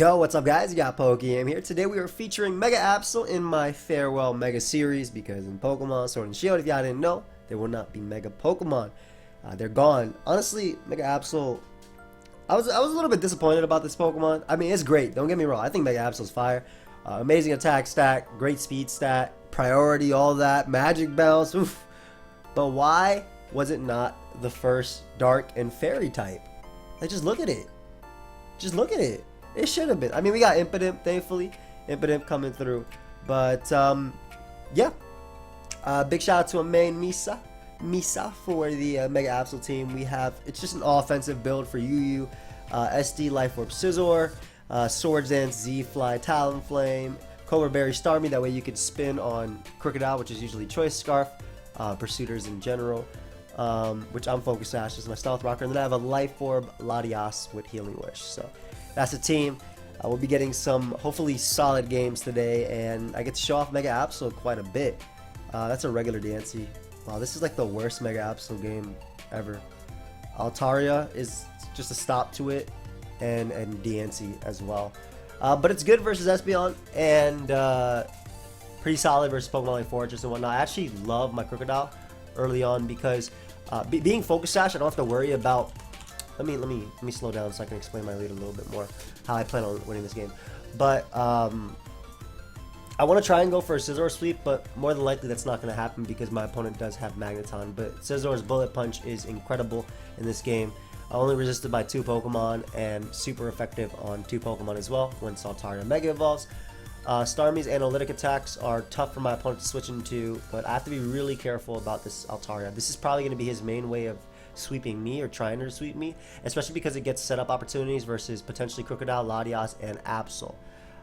Yo, what's up guys? You got pokeaim here. Today we are featuring Mega Absol in my Farewell Mega series because in Pokemon Sword and Shield, if y'all didn't know, there will not be Mega Pokemon. They're gone. Honestly, Mega Absol, I was a little bit disappointed about this Pokemon. I mean, it's great. Don't get me wrong. I think Mega Absol's fire. Amazing attack stat, great speed stat, priority, all that, magic bounce. Oof. But why was it not the first Dark and Fairy type? Like, just look at it. Just look at it. It should have been. I mean, we got Impidimp, thankfully. Impidimp coming through. But, yeah. Big shout out to a main Misa for the Mega Absol team. We have, it's just an all-offensive build for UU. SD, Life Orb, Scizor, Swords Dance, Z-Fly, Talonflame, Cobra Berry, Starmie. That way you could spin on Crocodile, which is usually Choice Scarf. Pursuiters in general. Which I'm Focus Sash as my Stealth Rocker. And then I have a Life Orb, Latias with Healing Wish. So that's the team. We'll be getting some hopefully solid games today, and I get to show off Mega Absol quite a bit. That's a regular DNC. Wow, this is like the worst Mega Absol game ever. Altaria is just a stop to it, and DNC as well. But it's good versus Espeon, and pretty solid versus Pokemon like Fortress and whatnot. I actually love my Crocodile early on because being Focus Sash, I don't have to worry about. Let me slow down so I can explain my lead a little bit more, how I plan on winning this game. But I want to try and go for a Scizor sweep, but more than likely that's not going to happen because my opponent does have Magneton. But Scizor's Bullet Punch is incredible in this game. Only resisted by 2 Pokemon and super effective on 2 Pokemon as well when Altaria Mega Evolves. Starmie's analytic attacks are tough for my opponent to switch into, but I have to be really careful about this Altaria. This is probably going to be his main way of sweeping me or trying to sweep me, especially because it gets setup opportunities versus potentially Crocodile, Latias, and Absol.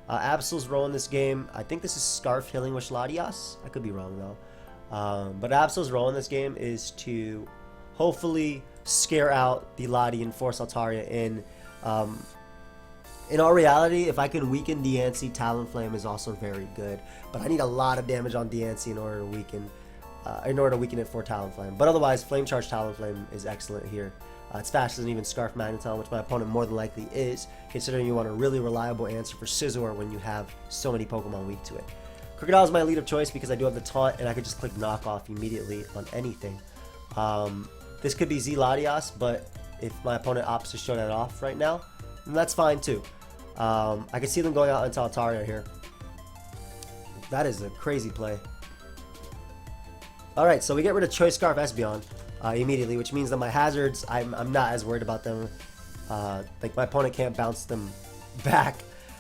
Absol's role in this game, I think this is Scarf Healing Wish Latias. I could be wrong though. But Absol's role in this game is to hopefully scare out the Lati and force Altaria in. In all reality, if I can weaken DNC, Talonflame is also very good. But I need a lot of damage on DNC in order to weaken it for Talonflame. But otherwise, Flame Charge Talonflame is excellent here. It's faster than even Scarf Magneton, which my opponent more than likely is, considering you want a really reliable answer for Scizor when you have so many Pokemon weak to it. Crocodile is my lead of choice because I do have the taunt, and I could just click Knock Off immediately on anything. This could be Z Latias, but if my opponent opts to show that off right now, then that's fine too. I can see them going out into Altaria here. That is a crazy play. Alright, so we get rid of Choice Scarf Espeon immediately, which means that my hazards, I'm not as worried about them. Like my opponent can't bounce them back.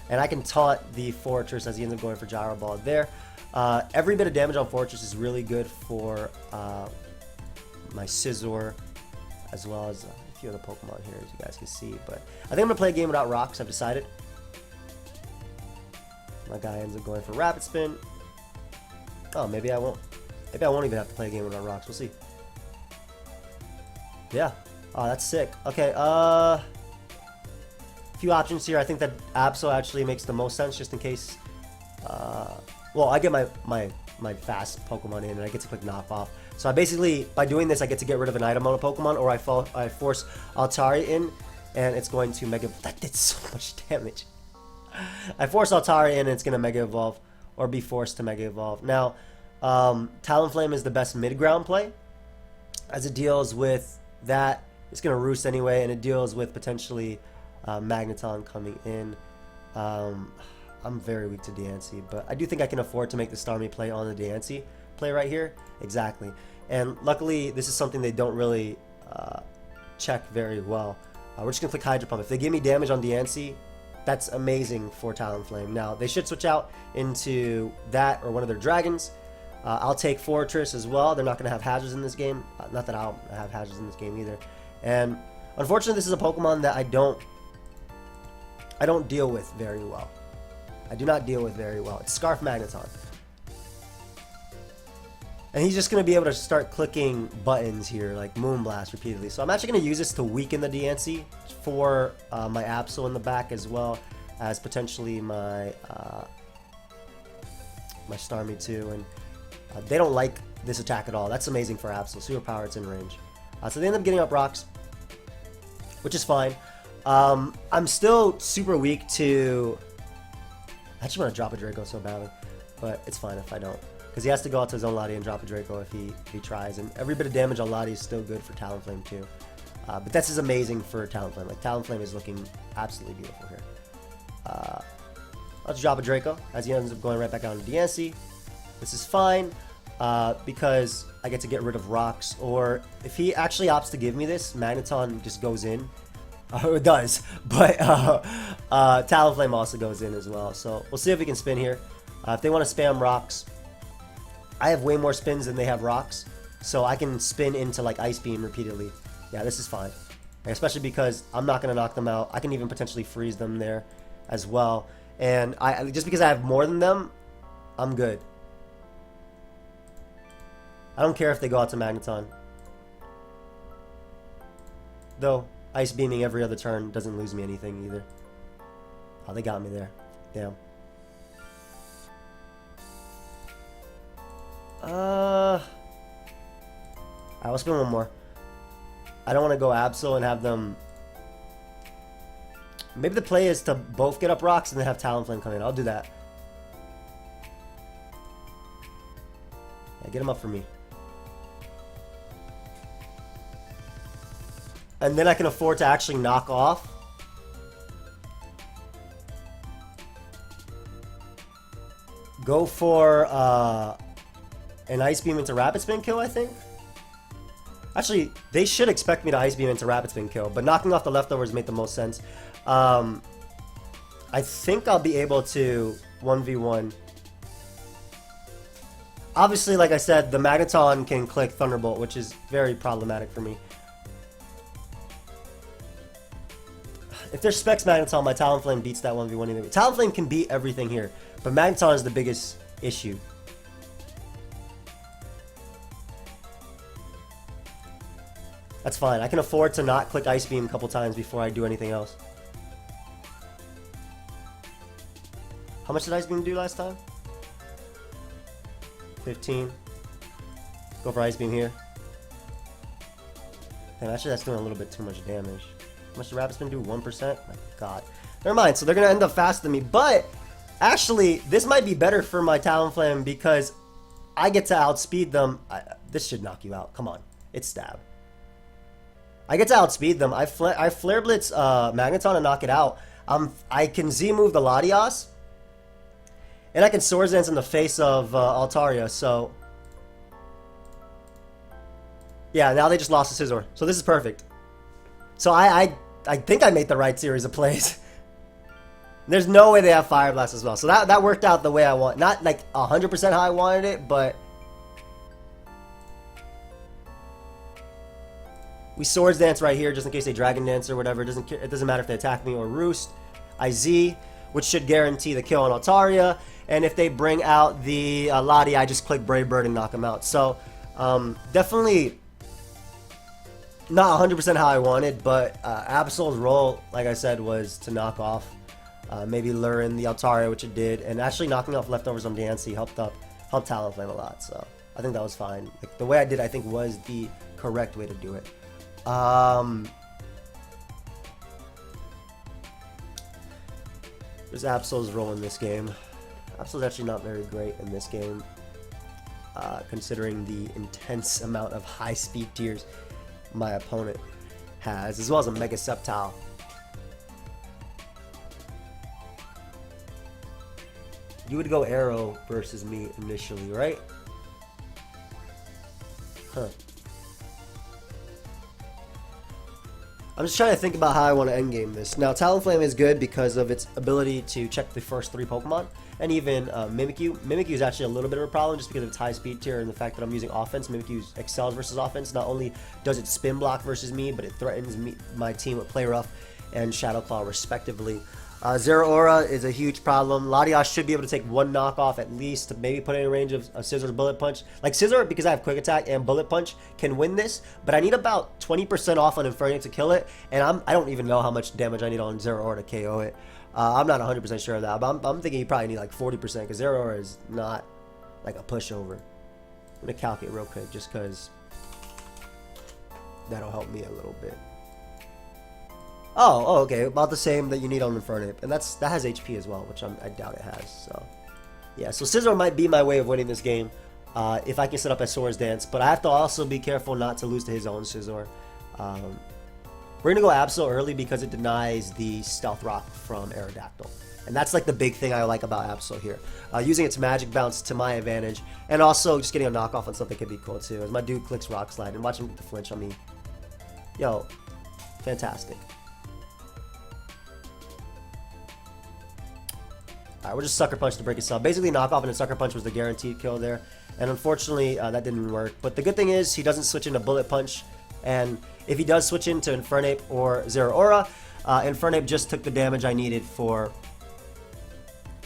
And I can taunt the Fortress as he ends up going for Gyro Ball there. Every bit of damage on Fortress is really good for my Scizor, as well as a few other Pokemon here, as you guys can see. But I think I'm going to play a game without rocks, I've decided. My guy ends up going for Rapid Spin. Oh, maybe I won't. Maybe I won't even have to play a game without rocks. We'll see. Yeah. Oh, that's sick. Okay, a few options here. I think that Absol actually makes the most sense just in case. Well, I get my fast Pokemon in and I get to click Knock Off. So I basically, by doing this, I get to get rid of an item on a Pokemon, or I force Altaria in and it's going to Mega... That did so much damage. I force Altaria in and it's going to Mega Evolve, or be forced to Mega Evolve. Now, Talonflame is the best mid-ground play, as it deals with that. It's going to Roost anyway, and it deals with potentially Magneton coming in. I'm very weak to DNC, but I do think I can afford to make the Starmie play on the DNC play right here. Exactly. And luckily, this is something they don't really check very well. We're just going to click Hydro Pump. If they give me damage on DNC, that's amazing for Talonflame. Now, they should switch out into that or one of their dragons. I'll take Fortress as well. They're not going to have hazards in this game. Not that I'll have hazards in this game either. And unfortunately, this is a Pokemon that I don't deal with very well. I do not deal with very well. It's Scarf Magneton. And he's just going to be able to start clicking buttons here, like Moonblast repeatedly. So I'm actually going to use this to weaken the DNC for my Absol in the back, as well as potentially my my Starmie too. And they don't like this attack at all. That's amazing for Absol. Superpower, it's in range. So they end up getting up rocks, which is fine. I'm still super weak to... I just want to drop a Draco so badly, but it's fine if I don't. Because he has to go out to his own Lottie and drop a Draco if he tries. And every bit of damage on Lottie is still good for Talonflame too. But this is amazing for Talonflame. Like, Talonflame is looking absolutely beautiful here. Let's drop a Draco as he ends up going right back out into Diancie. This is fine because I get to get rid of rocks. Or if he actually opts to give me this, Magneton just goes in. It does, but Talonflame also goes in as well. So we'll see if we can spin here. If they want to spam rocks, I have way more spins than they have rocks, so I can spin into like Ice Beam repeatedly. Yeah, this is fine, especially because I'm not going to knock them out. I can even potentially freeze them there as well. And just because I have more than them, I'm good. I don't care if they go out to Magneton. Though, Ice Beaming every other turn doesn't lose me anything either. Oh, they got me there. Damn. Alright, we'll spin one more. I don't want to go Absol and have them... Maybe the play is to both get up rocks and then have Talonflame come in. I'll do that. Yeah, get him up for me. And then I can afford to actually knock off. Go for an Ice Beam into Rapid Spin kill, I think. Actually, they should expect me to Ice Beam into Rapid Spin kill, but knocking off the leftovers make the most sense. I think I'll be able to 1v1. Obviously, like I said, the Magneton can click Thunderbolt, which is very problematic for me. If there's Specs Magneton, my Talonflame beats that 1v1 either way. Talonflame can beat everything here, but Magneton is the biggest issue. That's fine. I can afford to not click Ice Beam a couple times before I do anything else. How much did Ice Beam do last time? 15. Go for Ice Beam here. And actually that's doing a little bit too much damage. How much did Rapid Spin do? 1%? My god. Never mind. So they're going to end up faster than me. But actually, this might be better for my Talonflame because I get to outspeed them. This should knock you out. Come on. It's stab. I get to outspeed them. I Flare Blitz Magneton and knock it out. I can Z-move the Latias. And I can Swords Dance in the face of Altaria. So, yeah, now they just lost to Scizor. So this is perfect. So I think I made the right series of plays. There's no way they have Fire Blast as well. So that worked out the way I want. Not like 100% how I wanted it, but... We Swords Dance right here just in case they Dragon Dance or whatever. It doesn't matter if they attack me or Roost. I Z, which should guarantee the kill on Altaria. And if they bring out the Lottie, I just click Brave Bird and knock them out. So, definitely not 100% how I wanted, but Absol's role, like I said, was to knock off. Maybe lure in the Altaria, which it did. And actually knocking off leftovers on Diancie helped Talonflame a lot. So, I think that was fine. Like, the way I did, I think, was the correct way to do it. There's Absol's role in this game. Absol's actually not very great in this game, considering the intense amount of high speed tiers my opponent has, as well as a Mega Sceptile. You would go Arrow versus me initially, right? Huh. I'm just trying to think about how I want to endgame this. Now, Talonflame is good because of its ability to check the first 3 Pokemon, and even Mimikyu. Mimikyu is actually a little bit of a problem just because of its high speed tier and the fact that I'm using offense. Mimikyu excels versus offense. Not only does it spin block versus me, but it threatens my team with Play Rough and Shadow Claw respectively. Zeraora is a huge problem. Latias should be able to take 1 knockoff at least to maybe put it in range of Scizor's Bullet Punch. Like Scizor, because I have Quick Attack and Bullet Punch, can win this, but I need about 20% off on Inferno to kill it, and I don't even know how much damage I need on Zeraora to KO it. I'm not 100% sure of that, but I'm thinking you probably need like 40% because Zeraora is not like a pushover. I'm going to calculate real quick just because that'll help me a little bit. Oh, okay, about the same that you need on Infernape, and that has HP as well, which I doubt it has. So, yeah, so Scizor might be my way of winning this game if I can set up a Swords Dance, but I have to also be careful not to lose to his own Scizor. We're gonna go Absol early because it denies the Stealth Rock from Aerodactyl, and that's like the big thing I like about Absol here. Using its Magic Bounce to my advantage, and also just getting a knockoff on something could be cool too. As my dude clicks Rock Slide and watch him get the flinch on me, yo, fantastic. Alright, we're just Sucker Punch to break his sub. Basically, knockoff and a Sucker Punch was the guaranteed kill there. And unfortunately, that didn't work. But the good thing is, he doesn't switch into Bullet Punch. And if he does switch into Infernape or Zeraora, Infernape just took the damage I needed for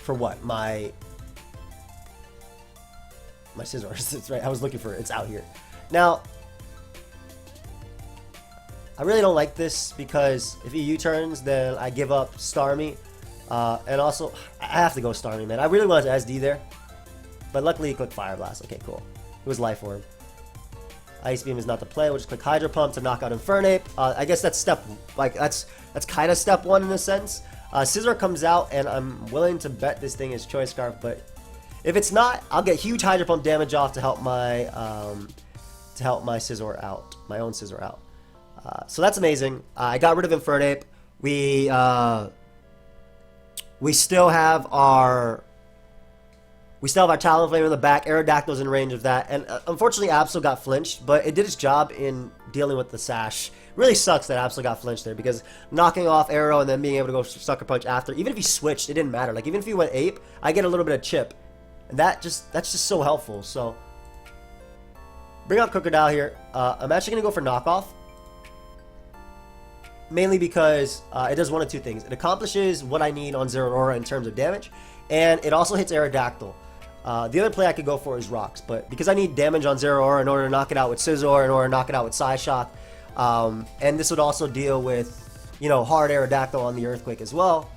what? My Scizor. It's right. I was looking for it. It's out here. Now, I really don't like this because if he U-turns, then I give up Starmie. And also, I have to go Starmie, man. I really wanted to SD there. But luckily, he clicked Fire Blast. Okay, cool. It was Life Orb. Ice Beam is not the play. We'll just click Hydro Pump to knock out Infernape. I guess that's that's kind of step one in a sense. Scizor comes out, and I'm willing to bet this thing is Choice Scarf. But if it's not, I'll get huge Hydro Pump damage off to help my Scizor out, my own Scizor out. So that's amazing. I got rid of Infernape. We still have our Talonflame in the back. Aerodactyl's in range of that. And unfortunately, Absol got flinched, but it did its job in dealing with the Sash. Really sucks that Absol got flinched there because knocking off Arrow and then being able to go Sucker Punch after, even if he switched, it didn't matter. Like, even if he went Ape, I get a little bit of chip. And that's just so helpful. So, bring out Crocodile here. I'm actually going to go for knockoff. Mainly because it does one of two things. It accomplishes what I need on Zeraora in terms of damage, and it also hits Aerodactyl. The other play I could go for is Rocks, but because I need damage on Zeraora in order to knock it out with Scizor, in order to knock it out with Psyshock, and this would also deal with, hard Aerodactyl on the Earthquake as well.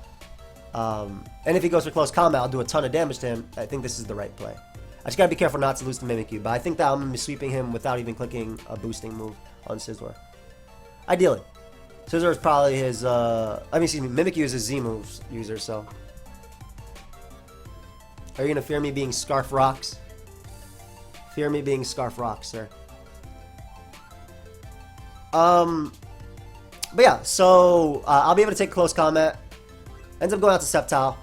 And if he goes for close combat, I'll do a ton of damage to him. I think this is the right play. I just gotta be careful not to lose to Mimikyu, but I think that I'm gonna be sweeping him without even clicking a boosting move on Scizor. Ideally. Scizor is probably his, Mimikyu is his Z moves user, so. Are you gonna fear me being Scarf Rocks? Fear me being Scarf Rocks, sir. But yeah, so, I'll be able to take close combat. Ends up going out to Sceptile.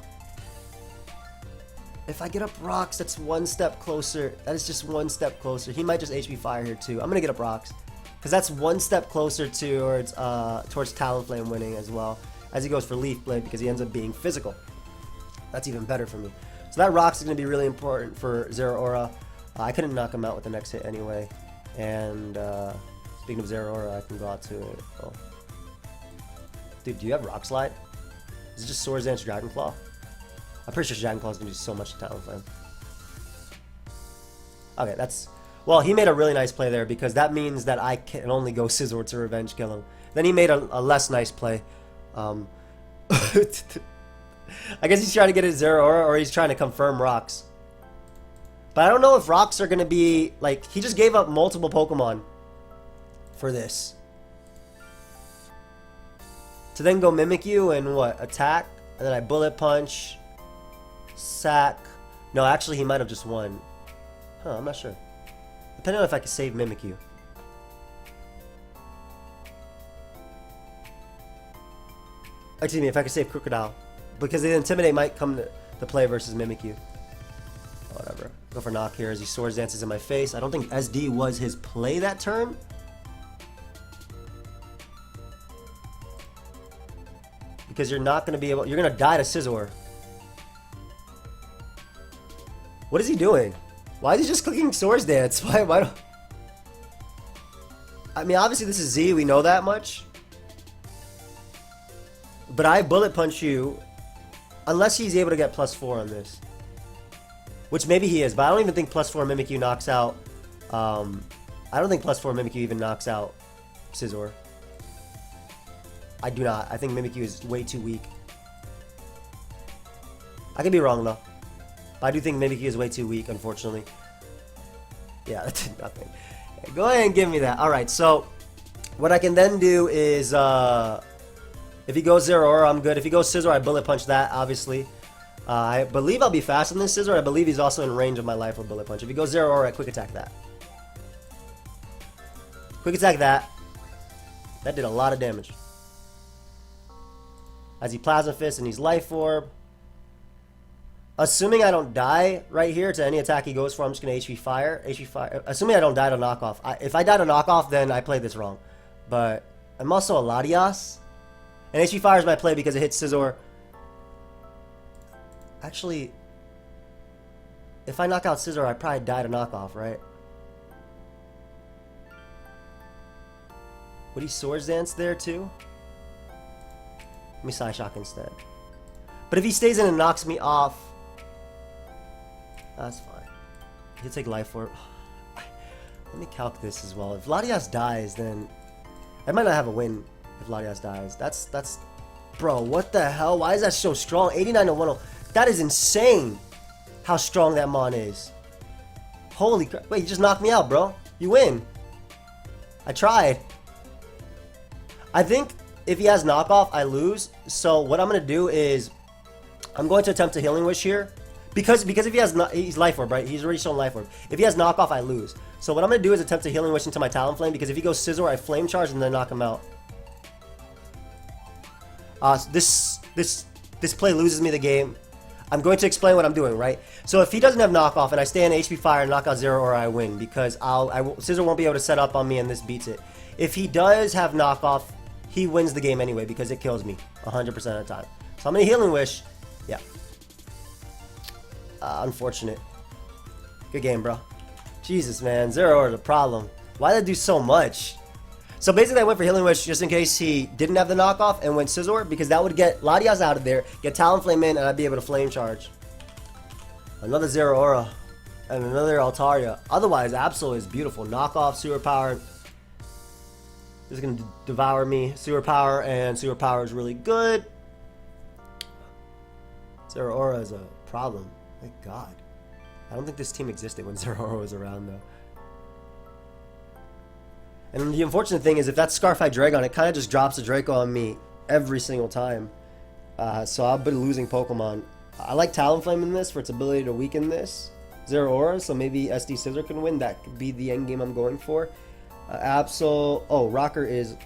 If I get up Rocks, that's one step closer. That is just one step closer. He might just HP Fire here, too. I'm gonna get up Rocks. Because that's one step closer towards Talonflame winning as well, as he goes for Leaf Blade because he ends up being physical. That's even better for me. So that Rocks is going to be really important for Zeraora. I couldn't knock him out with the next hit anyway. And speaking of Zeraora, I can go out to it. Oh. Dude, do you have Rock Slide? Is it just Swords Dance Dragon Claw? I'm pretty sure Dragon Claw is going to do so much to Talonflame. Okay, that's... Well, he made a really nice play there because that means that I can only go Scizor to revenge kill him. Then he made a less nice play. I guess he's trying to get his Zeraora or he's trying to confirm Rocks. But I don't know if Rocks are going to be... Like, he just gave up multiple Pokemon for this. To then go Mimikyu and what? Attack? And then I Bullet Punch. Sack. No, actually he might have just won. Huh, I'm not sure. Depending on if I can save Mimikyu. Excuse me, if I can save Crocodile. Because the Intimidate might come to play versus Mimikyu. Whatever. Go for knock here as he Swords Dances in my face. I don't think SD was his play that turn. Because you're not going to be able... You're going to die to Scizor. What is he doing? Why is he just clicking Swords Dance? Why don't... I mean, obviously this is Z, we know that much. But I Bullet Punch you, unless he's able to get +4 on this. Which maybe he is, but I don't even think +4 Mimikyu knocks out... I don't think +4 Mimikyu even knocks out Scizor. I do not. I think Mimikyu is way too weak. I could be wrong though. I do think Mimikyu is way too weak, unfortunately. Yeah, that did nothing. Go ahead and give me that. Alright, so what I can then do is If he goes Zeraora, I'm good. If he goes Scizor, I bullet punch that, obviously. I believe I'll be fast on this Scizor. I believe he's also in range of my life with bullet punch. If he goes Zeraora, I quick attack that. Quick attack that. That did a lot of damage. As he Plasma Fist and he's Life Orb. Assuming I don't die right here to any attack he goes for, I'm just going to HP Fire. HP Fire. Assuming I don't die to knockoff. If I die to knockoff, then I played this wrong. But I'm also a Latias. And HP Fire is my play because it hits Scizor. Actually, if I knock out Scizor, I probably die to knockoff, right? Would he Swords Dance there too? Let me Psyshock instead. But if he stays in and knocks me off, that's fine. He'll take Life Orb. Let me calc this as well. If Latias dies, then I might not have a win if Latias dies. That's bro, what the hell? Why is that so strong? 89 to 10. That is insane how strong that Mon is. Holy crap. Wait, you just knocked me out, bro. You win. I tried. I think if he has knockoff, I lose. So what I'm going to do is I'm going to attempt a Healing Wish here. Because if he has he's Life Orb, right? He's already shown Life Orb. If he has knockoff, I lose. So what I'm going to do is attempt a Healing Wish into my Talonflame. Because if he goes Scizor, I Flame Charge and then knock him out. This play loses me the game. I'm going to explain what I'm doing, right? So if he doesn't have knockoff and I stay in HP Fire and knock out Zeraora, I win because Scizor won't be able to set up on me and this beats it. If he does have knockoff, he wins the game anyway because it kills me 100% of the time. So I'm going to Healing Wish. Yeah. Unfortunate. Good game, bro. Jesus, man. Zeraora is a problem. Why did I do so much? So basically I went for Healing Wish just in case he didn't have the knockoff and went Scizor because that would get Latias out of there, get Talonflame in, and I'd be able to Flame Charge. Another Zeraora and another Altaria. Otherwise, Absol is beautiful. Knockoff, Sewer Power. This is going to devour me. Sewer Power and Sewer Power is really good. Zeraora is a problem. Thank God. I don't think this team existed when Zeraora was around though. And the unfortunate thing is if that's Scarf Hydreigon, it kind of just drops a Draco on me every single time. So I've been losing Pokemon. I like Talonflame in this for its ability to weaken this Zeraora, so maybe SD Scizor can win. That could be the end game I'm going for. Absol. Oh, Rocker is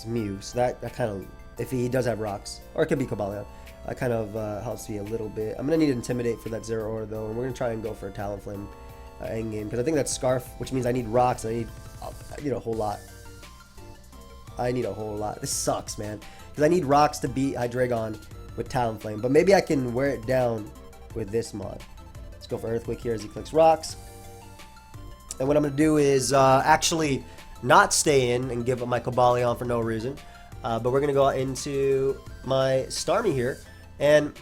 Mew, so that kind of, if he does have rocks, or it could be Cobalion, that kind of helps me a little bit. I'm going to need Intimidate for that Zeraora though, and we're going to try and go for a Talonflame end game, because I think that's Scarf, which means I need rocks, and I need a whole lot. I need a whole lot. This sucks, man, because I need rocks to beat Hydreigon with Talonflame, but maybe I can wear it down with this mod. Let's go for Earthquake here as he clicks rocks. And what I'm going to do is actually not stay in and give up my Cobalion for no reason. But we're going to go into my Starmie here. And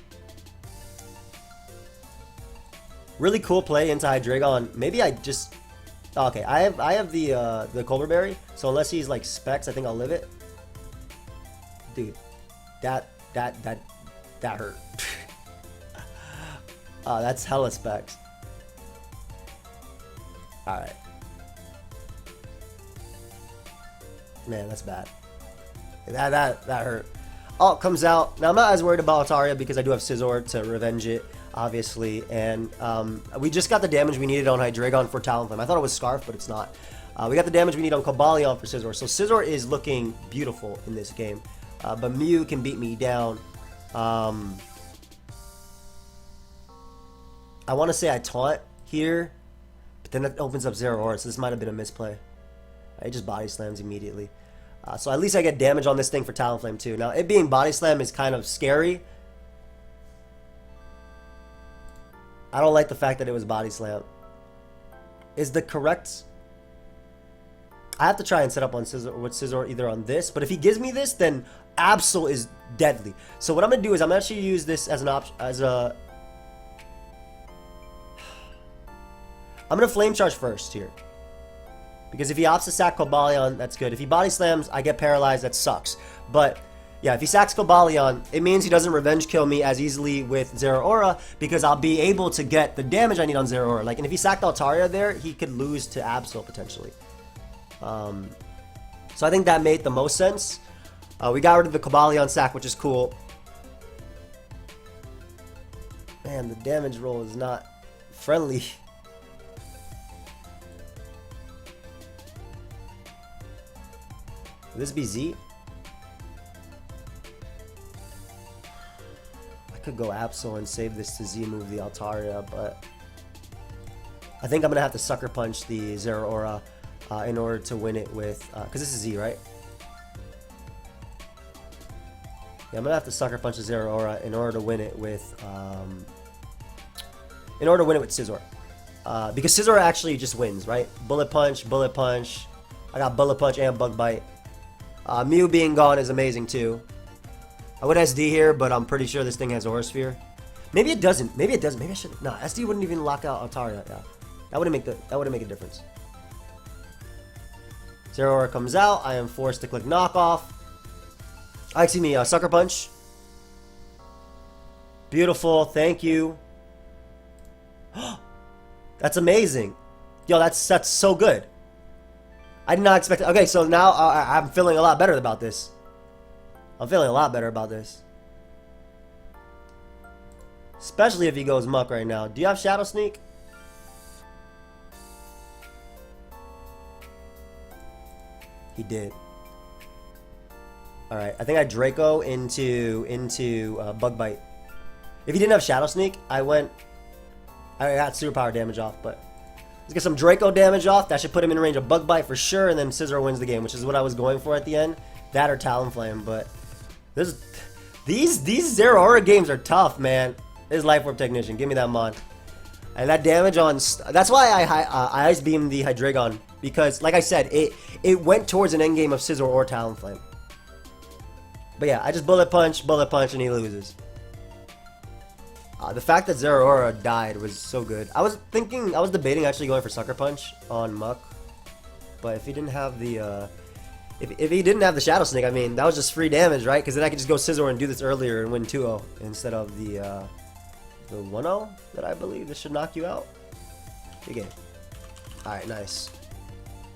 really cool play into Hydreigon. Maybe I just... Okay, I have the Colbur Berry. So unless he's like Specs, I think I'll live it. Dude, that hurt. That's hella Specs. Alright. Man, that's bad. That hurt. Oh, it comes out. Now, I'm not as worried about Altaria because I do have Scizor to revenge it, obviously. And we just got the damage we needed on Hydreigon for Talonflame. I thought it was Scarf, but it's not. We got the damage we need on Cobalion for Scizor. So Scizor is looking beautiful in this game. But Mew can beat me down. I want to say I taunt here, but then it opens up Zeraora, so this might have been a misplay. It just body slams immediately. So at least I get damage on this thing for Talonflame too. Now, it being body slam is kind of scary. I don't like the fact that it was body slam. Is the correct... I have to try and set up on Scizor with Scizor either on this, but if he gives me this, then Absol is deadly. So what I'm gonna do is I'm gonna actually use this as an option, I'm gonna Flame Charge first here. Because if he opts to sack Cobalion, that's good. If he body slams, I get paralyzed, that sucks. But yeah, if he sacks Cobalion, it means he doesn't revenge kill me as easily with Zeraora, because I'll be able to get the damage I need on Zeraora. Like, and if he sacked Altaria there, he could lose to Absol potentially. So I think that made the most sense. We got rid of the Cobalion sack, which is cool. Man, the damage roll is not friendly. Would this be Z? I could go Absol and save this to Z move the Altaria, but I think I'm gonna have to sucker punch the Zeraora in order to win it with, because this is Z, right? Yeah, I'm gonna have to sucker punch the Zeraora in order to win it with, Scizor. Because Scizor actually just wins, right? Bullet punch, bullet punch. I got bullet punch and bug bite. Mew being gone is amazing too. I would SD here, but I'm pretty sure this thing has Aura Sphere. Maybe it doesn't. Maybe it doesn't. Maybe I should. No, SD wouldn't even lock out Altaria. Yeah, that wouldn't make a difference. Zeraora comes out. I am forced to click knockoff. Excuse me, sucker punch. Beautiful. Thank you. That's amazing. Yo, that's so good. I did not expect it. Okay, so now I'm feeling a lot better about this. I'm feeling a lot better about this. Especially if he goes Muck right now. Do you have Shadow Sneak? He did. Alright, I think I Draco into Bug Bite. If he didn't have Shadow Sneak, I got Superpower damage off, but let's get some Draco damage off. That should put him in range of Bug Bite for sure, and then Scizor wins the game, which is what I was going for at the end. That or Talonflame, but these Zeraora games are tough, man. This is Life Orb Technician. Give me that mod. And that damage on... That's why I Ice Beam the Hydreigon, because, like I said, it went towards an endgame of Scizor or Talonflame. But yeah, I just bullet punch, and he loses. The fact that Zeraora died was so good. I was debating actually going for Sucker Punch on Muck, but if he didn't have the if he didn't have the Shadow Sneak, I mean, that was just free damage, right? Because then I could just go Scizor and do this earlier and win 2-0 instead of the 1-0 that I believe this should knock you out. Good game. All right, nice.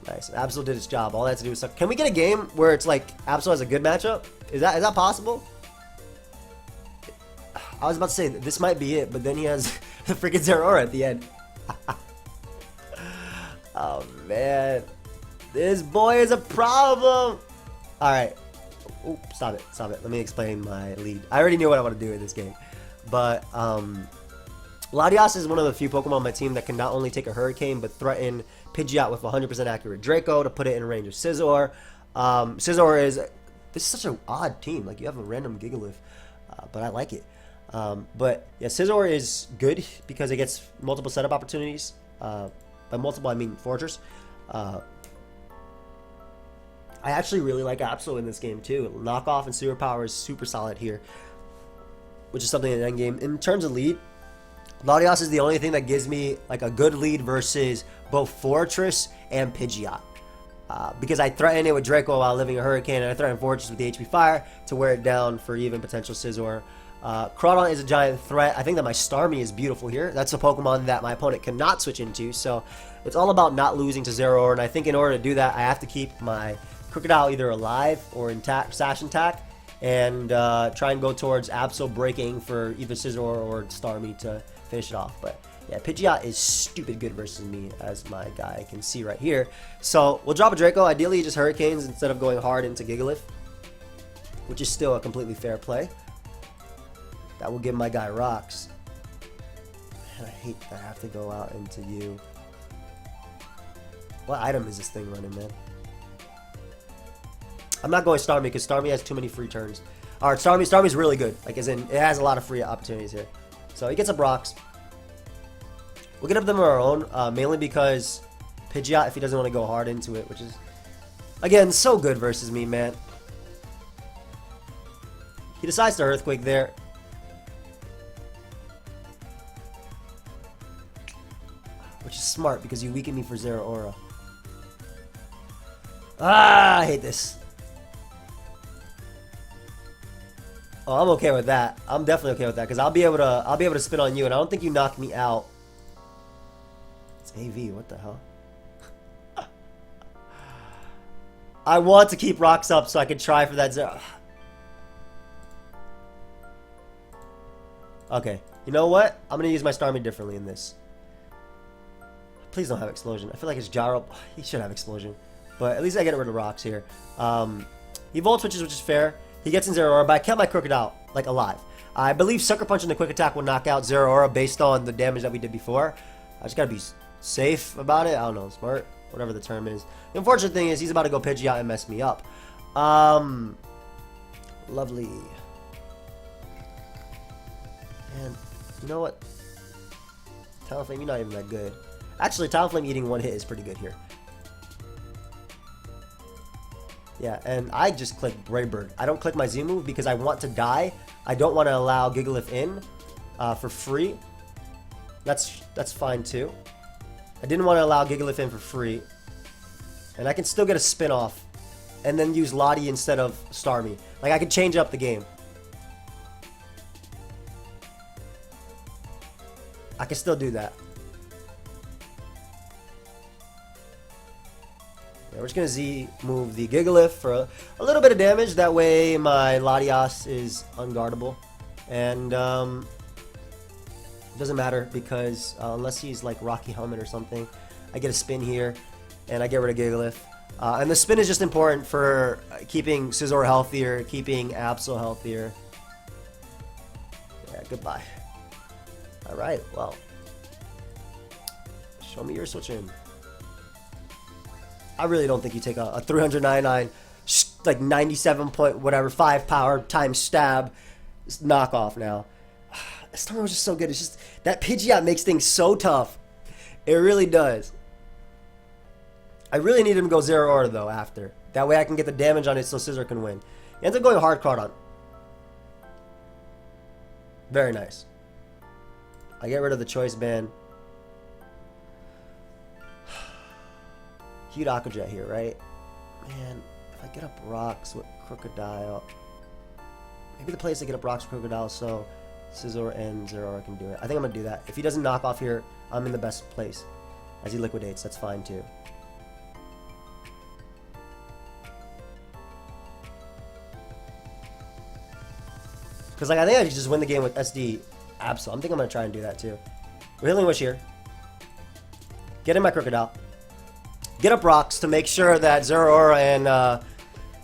Nice. Absol did its job. All that to do was suck. Can we get a game where it's like Absol has a good matchup? Is that possible? I was about to say this might be it, but then he has the freaking Zeraora at the end. Oh man, this boy is a problem. All right, oh, stop it. Let me explain my lead. I already knew what I want to do in this game, but Latias is one of the few Pokemon on my team that can not only take a Hurricane but threaten Pidgeot with 100% accurate Draco to put it in range of Scizor. Scizor is... This is such an odd team. Like, you have a random Gigalith, but I like it. But, yeah, Scizor is good because it gets multiple setup opportunities. By multiple, I mean Fortress. I actually really like Absol in this game, too. Knockoff and Superpower is super solid here, which is something in the endgame. In terms of lead, Latias is the only thing that gives me like a good lead versus both Fortress and Pidgeot. Because I threaten it with Draco while living a Hurricane, and I threaten Fortress with the HP Fire to wear it down for even potential Scizor. Crawdon is a giant threat. I think that my Starmie is beautiful here. That's a Pokemon that my opponent cannot switch into, so it's all about not losing to Zeraora, and I think in order to do that, I have to keep my Crocodile either alive or intact, Sash intact, and try and go towards Absol breaking for either Scizor or Starmie to finish it off. But yeah, Pidgeot is stupid good versus me, as my guy can see right here. So we'll drop a Draco. Ideally, he just Hurricanes instead of going hard into Gigalith, which is still a completely fair play. That will give my guy rocks. Man, I hate that I have to go out into you. What item is this thing running, man? I'm not going Starmie because Starmie has too many free turns. Alright, Starmie's really good. Like, as in, it has a lot of free opportunities here. So he gets up rocks. We'll get up them on our own, mainly because Pidgeot, if he doesn't want to go hard into it, which is, again, so good versus me, man. He decides to Earthquake there. Which is smart because you weaken me for Zeraora. Ah, I hate this. Oh, I'm okay with that. I'm definitely okay with that because I'll be able to spin on you, and I don't think you knock me out. It's AV. What the hell? I want to keep rocks up so I can try for that zero. Okay, you know what? I'm gonna use my Starmie differently in this. Please don't have explosion. I feel like it's gyro. He should have explosion, but at least I get rid of rocks here. He volt switches, which is fair. He gets in Zeraora, but I kept my Crocodile like alive. I believe Sucker Punch and the Quick Attack will knock out Zeraora based on the damage that we did before. I just gotta be safe about it. I don't know, smart, whatever the term is. The unfortunate thing is he's about to go Pidgeot and mess me up. Lovely. And you know what? Talonflame, you're not even that good. Actually, Talonflame eating one hit is pretty good here. Yeah, and I just click Brave Bird. I don't click my Z move because I want to die. I don't want to allow Gigalith in for free. That's fine too. I didn't want to allow Gigalith in for free. And I can still get a spin off and then use Lottie instead of Starmie. Like, I could change up the game. I can still do that. Yeah, we're just going to Z move the Gigalith for a little bit of damage. That way my Latias is unguardable. And it doesn't matter because unless he's like Rocky Helmet or something, I get a spin here and I get rid of Gigalith. And the spin is just important for keeping Scizor healthier, keeping Absol healthier. Yeah, goodbye. Alright, well. Show me your switch in. I really don't think you take a 399, like 97 point whatever, 5 power times stab knockoff now. Storm was just so good. It's just that Pidgeot makes things so tough. It really does. I really need him to go Zeraora though after. That way I can get the damage on it so Scizor can win. He ends up going hard Cardon. Very nice. I get rid of the choice band. Huge Aqua Jet here, right? Man, if I get up rocks with Crocodile, maybe the place to get up rocks with Crocodile so Scizor and Zeraora can do it. I think I'm going to do that. If he doesn't knock off here, I'm in the best place. As he liquidates, that's fine too. Because like I think I could just win the game with SD Absol. I think I'm going to try and do that too. We're Healing Wish here. Get in my Crocodile. Get up rocks to make sure that Zeraora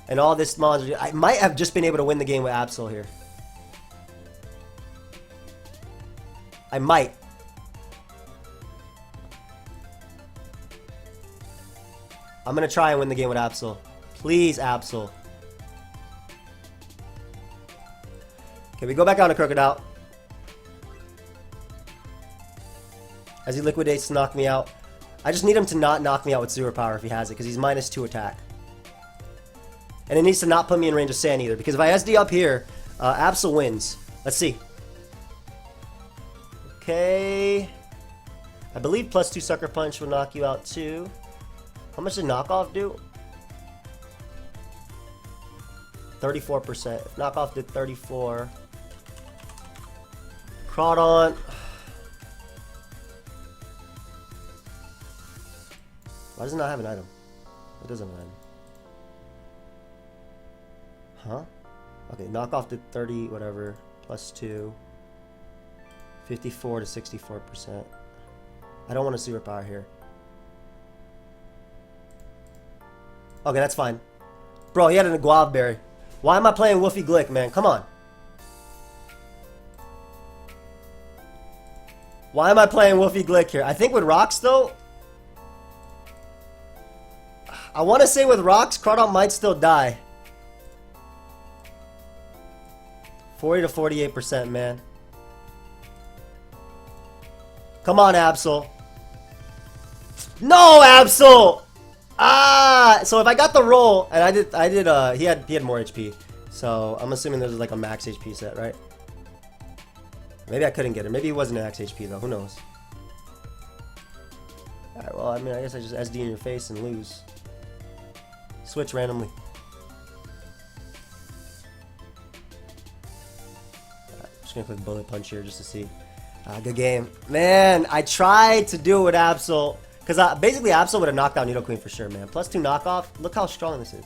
and all this monster. I might have just been able to win the game with Absol here. I might. I'm gonna try and win the game with Absol. Please, Absol. Okay, we go back on to Crocodile. As he liquidates to knock me out. I just need him to not knock me out with Zero Power if he has it, because he's -2 attack. And it needs to not put me in range of Sand either, because if I SD up here, Absol wins. Let's see. Okay. I believe +2 Sucker Punch will knock you out too. How much did knockoff do? 34%. If knockoff did 34. Crawdon. Why does it not have an item? It doesn't have an item. Huh? Okay, knockoff did 30, whatever. +2. 54 to 64%. I don't want a Super Power here. Okay, that's fine. Bro, he had a Guava Berry. Why am I playing Woofy Glick, man? Come on. Why am I playing Woofy Glick here? I think with rocks, though, I want to say with rocks, Crawdon might still die. 40 to 48%, man. Come on, Absol. No, Absol! Ah! So if I got the roll, and he had more HP. So I'm assuming there's like a max HP set, right? Maybe I couldn't get it. Maybe he wasn't max HP though. Who knows? Alright, well, I mean, I guess I just SD in your face and lose. Switch randomly. I'm just gonna click Bullet Punch here just to see. Good game. Man, I tried to do it with Absol. Because basically Absol would have knocked out Nidoqueen for sure, man. +2 knockoff. Look how strong this is.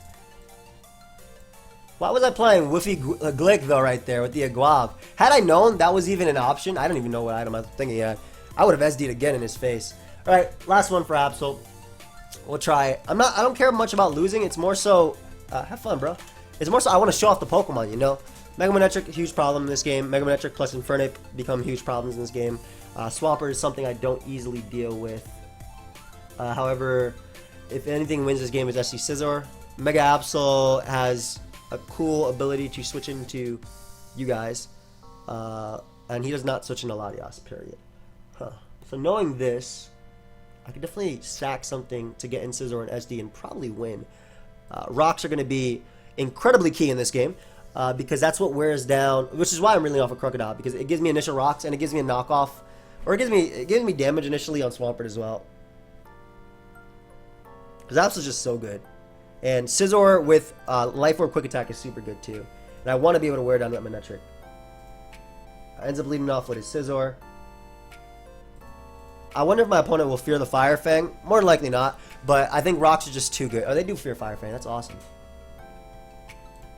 Why was I playing Woofy Glick though right there with the Aguav? Had I known that was even an option, I don't even know what item I'm thinking yet. I would have SD'd again in his face. Alright, last one for Absol. We'll try it. I don't care much about losing. It's more so, have fun, bro. It's more so I want to show off the Pokemon, you know? Mega Manectric, huge problem in this game. Mega Manectric plus Infernape become huge problems in this game. Swampert is something I don't easily deal with. However, if anything wins this game is SC Scizor. Mega Absol has a cool ability to switch into you guys. And he does not switch into Latias, period. So knowing this, I could definitely stack something to get in Scizor and SD and probably win. Rocks are going to be incredibly key in this game. Because that's what wears down, which is why I'm reeling off a Crocodile, because it gives me initial rocks and it gives me a knockoff, or it gives me damage initially on Swampert as well. Because Absol's just so good, and Scizor with Life Orb Quick Attack is super good too, and I want to be able to wear down that Manectric. Ends up leading off with his Scizor. I wonder if my opponent will fear the Fire Fang. More than likely not, but I think rocks are just too good. Oh, they do fear Fire Fang. That's awesome.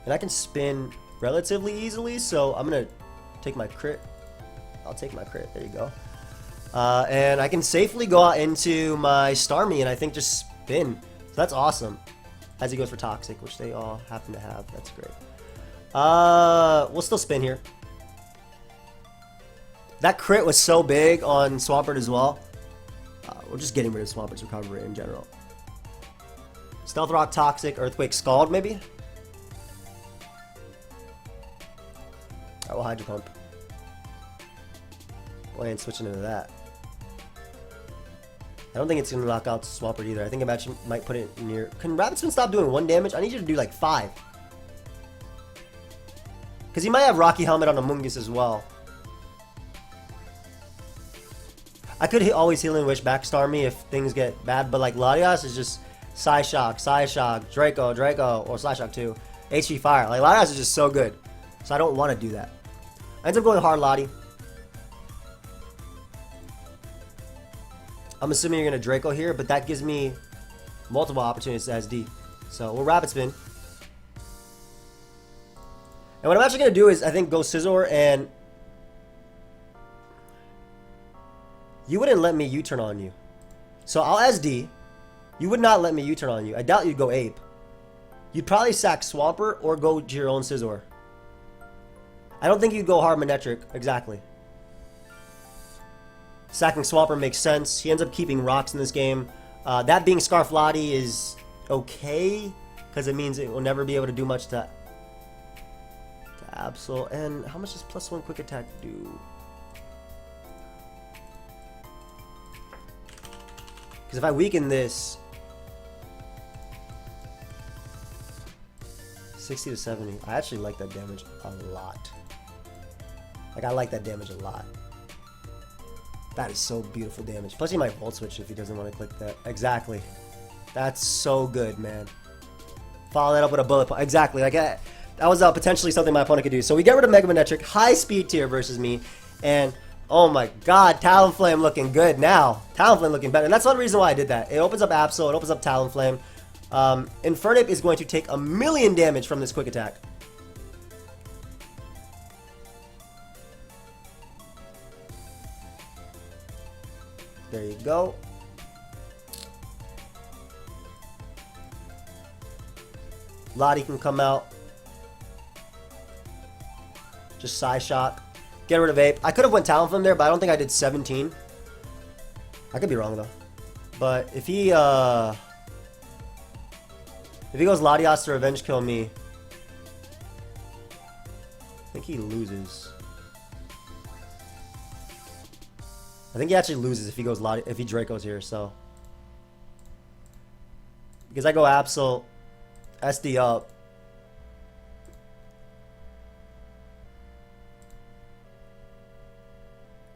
And I can spin relatively easily, so I'm going to take my crit. I'll take my crit. There you go. And I can safely go out into my Starmie and I think just spin. So that's awesome. As he goes for Toxic, which they all happen to have. That's great. We'll still spin here. That crit was so big on Swampert as well. We're just getting rid of Swampert's recovery in general. Stealth Rock, Toxic, Earthquake, Scald maybe? I will Hydro Pump. Well, I ain't switching into that. I don't think it's going to knock out Swampert either. I think I actually might put it near... Can Rapid Spin stop doing 1 damage? I need you to do like 5. Because he might have Rocky Helmet on Amoonguss as well. I could always Healing Wish back Starmie if things get bad, but like Latias is just Psyshock, Draco, or Psyshock too. HP Fire. Like Latias is just so good. So I don't want to do that. I end up going hard Lottie. I'm assuming you're going to Draco here, but that gives me multiple opportunities to SD. So we'll Rapid Spin. And what I'm actually going to do is, I think, go Scizor, and you wouldn't let me U-turn on you. So I'll SD. You would not let me U-turn on you. I doubt you'd go Ape. You'd probably sack Swampert or go to your own Scizor. I don't think you'd go hard Manectric. Exactly. Sacking Swampert makes sense. He ends up keeping rocks in this game. That being Scarf Lottie is okay, because it means it will never be able to do much to Absol. And how much does +1 Quick Attack do? Because if I weaken this, 60 to 70, I actually like that damage a lot. Like, I like that damage a lot. That is so beautiful damage. Plus, he might Volt Switch if he doesn't want to click that. Exactly. That's so good, man. Follow that up with a Bullet Punch. Exactly. Like, that was potentially something my opponent could do. So we get rid of Mega Manectric. High speed tier versus me. And, oh my god, Talonflame looking good now. Talonflame looking better. And that's one reason why I did that. It opens up Absol. It opens up Talonflame. Infernape is going to take 1,000,000 damage from this Quick Attack. There you go. Lottie can come out. Just Psyshock. Get rid of Ape. I could have went Talonflame there, but I don't think I did 17. I could be wrong though. But if he goes Latias to Revenge Kill me, I think he loses. I think he actually loses if he goes if he Draco's here, so. Because I go Absol, SD up.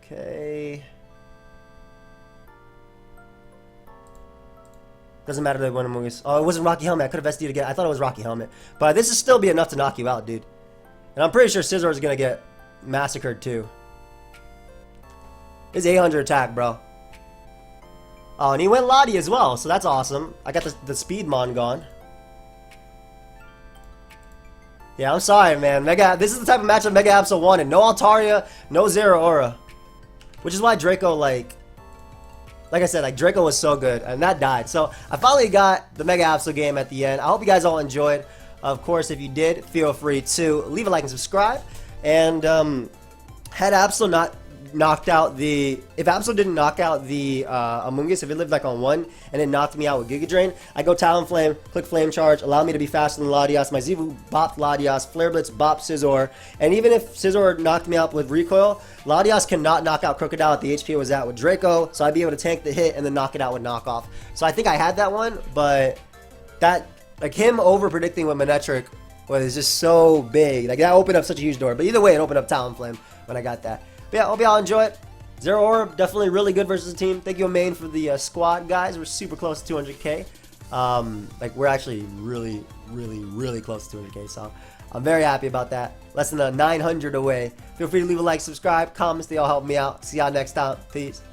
Okay. Doesn't matter that I won among us. Oh, it wasn't Rocky Helmet. I could have SD'd again. I thought it was Rocky Helmet. But this is still be enough to knock you out, dude. And I'm pretty sure Scizor is going to get massacred too. His 800 attack, bro. Oh, and he went Lottie as well, so that's awesome. I got the Speedmon gone. Yeah, I'm sorry, man. This is the type of matchup Mega Absol wanted. No Altaria, no Zeraora. Which is why Draco, like I said, like Draco was so good, and that died. So I finally got the Mega Absol game at the end. I hope you guys all enjoyed. Of course, if you did, feel free to leave a like and subscribe. And had Absol not knocked out the... If Absol didn't knock out the Amoonguss, if it lived like on 1 and it knocked me out with Giga Drain, I go Talonflame, click Flame Charge, allow me to be faster than Latias. My Zivu bopped Latias, Flare Blitz bopped Scizor, and even if Scizor knocked me out with Recoil, Latias cannot knock out Crocodile at the HP it was at with Draco, so I'd be able to tank the hit and then knock it out with Knockoff. So I think I had that one, but that... Like him over predicting with Manectric was just so big. Like that opened up such a huge door. But either way, it opened up Talonflame when I got that. But yeah, hope y'all enjoy it. Zeraora, definitely really good versus the team. Thank you, Main, for the squad, guys. We're super close to 200k. Like we're actually really, really, really close to 200k. So I'm very happy about that. Less than 900 away. Feel free to leave a like, subscribe, comments. They all help me out. See y'all next time. Peace.